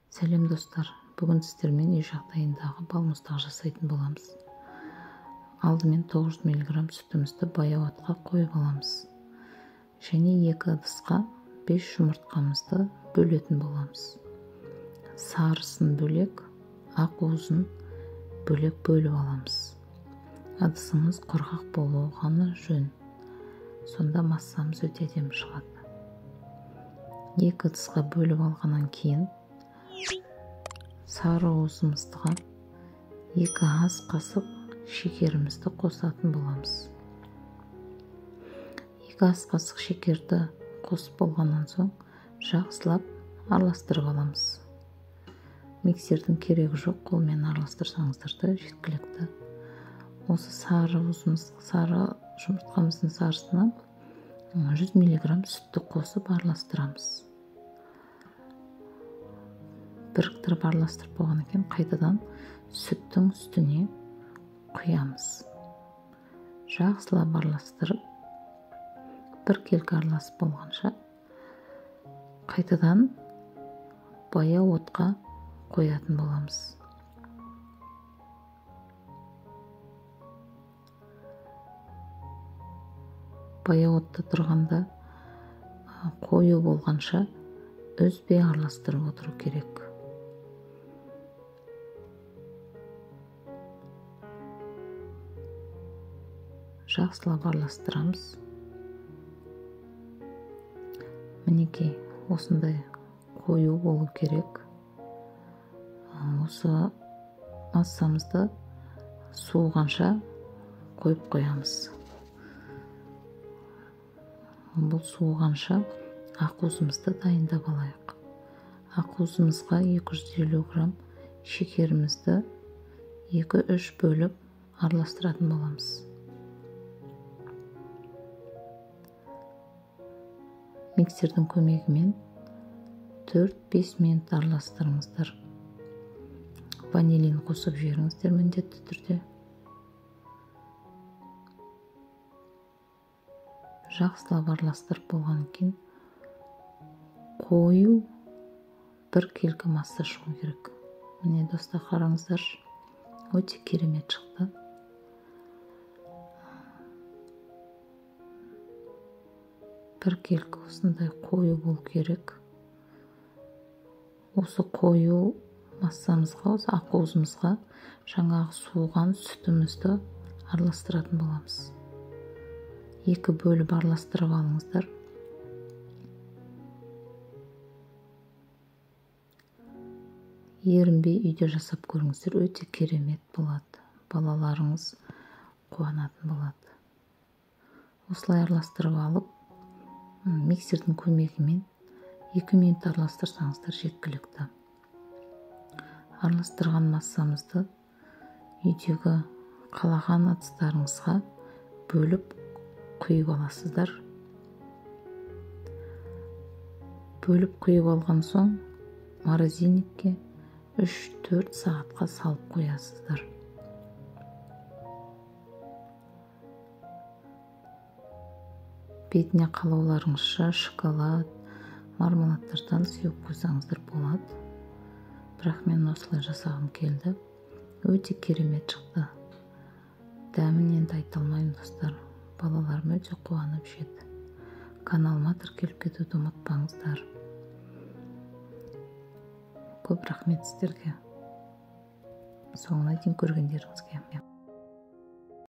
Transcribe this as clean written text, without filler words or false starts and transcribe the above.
Сәлем достар, бүгін сіздермен үй жағдайындағы балмұздақ жасайтын боламыз. Алдымен 900 мг сүтімізді баяу отқа қойып аламыз. Және 2 ыдысқа 5 жұмыртқамызды бөлетін боламыз. Сарысын бөлек, ақуызын бөлек бөліп аламыз. Ыдысымыз құрғақ болғаны жөн. Сонда массамыз өте әдемі шығады. 2 ыдысқа бөліп алғаннан кейін сары уызымызға 2 ас қасық шекерімізді қосатын боламыз. 2 ас қасық шекерді қосып болғаннан соң жақсылап араластырып аламыз. Миксердің керегі жоқ, қолмен араластырсаңыздар да жеткілікті. Осы сары жұмыртқамыздың сарысына 100 мг сүтті қосып араластырамыз. Біріктіріп араластырып болғаннан кейін қайтадан сүттің үстіне құямыз. Жақсылап араластырып, біркелкі араласып болғанша қайтадан баяу отқа қоятын боламыз. Баяу отта тұрғанда қою болғанша үзбей араластырып отыру керек. Жақсылап араластырамыз. Мінекей, осындай қою болу керек. Осы массамызды суығанша қойып қоямыз. Бұл суығанша ақуызымызды дайындап алайық. Ақуызымызға 250 грамм шекерімізді 2-3 бөліп араластыратын боламыз. Миксердің көмегімен 4-5 минут араластырыңыздар. Ванилин қосып жіберіңіздер міндетті түрде. Жақсылап араластырып болған кейін қою біркелкі масса шығу керек. Міне достар, қараңыздар, өте керемет шықты. Біркелкі осындай қою болу керек. Осы қою массамызға, осы ақуызымызға жаңағы суыған сүтімізді араластыратын боламыз. 2 бөліп араластырып алыңыздар. Ерінбей үйде жасап көріңіздер, өте керемет болады. Балаларыңыз қуанатын болады. Осылай араластырып алып, миксердің көмегімен 2 минут араластырсаңыздар жеткілікті. Араластырған массамызды үйдегі қалаған ыдыстарыңызға бөліп құйып аласыздар. Бөліп құйып алған соң морозильникке 3-4 сағатқа салып қоясыздар. Бетіне қалауларыңызша шоколад, мармеладтардан сеуіп қойсаңыздар болады. Бірақ мен осылай жасағым келді. Өте керемет шықты. Дәмін енді айта алмаймын достар. Балаларым өте қуанып жеді. Каналыма тіркеліп кетуді ұмытпаңыздар. Көп рахмет сіздерге. Соңына дейін көргендеріңізге.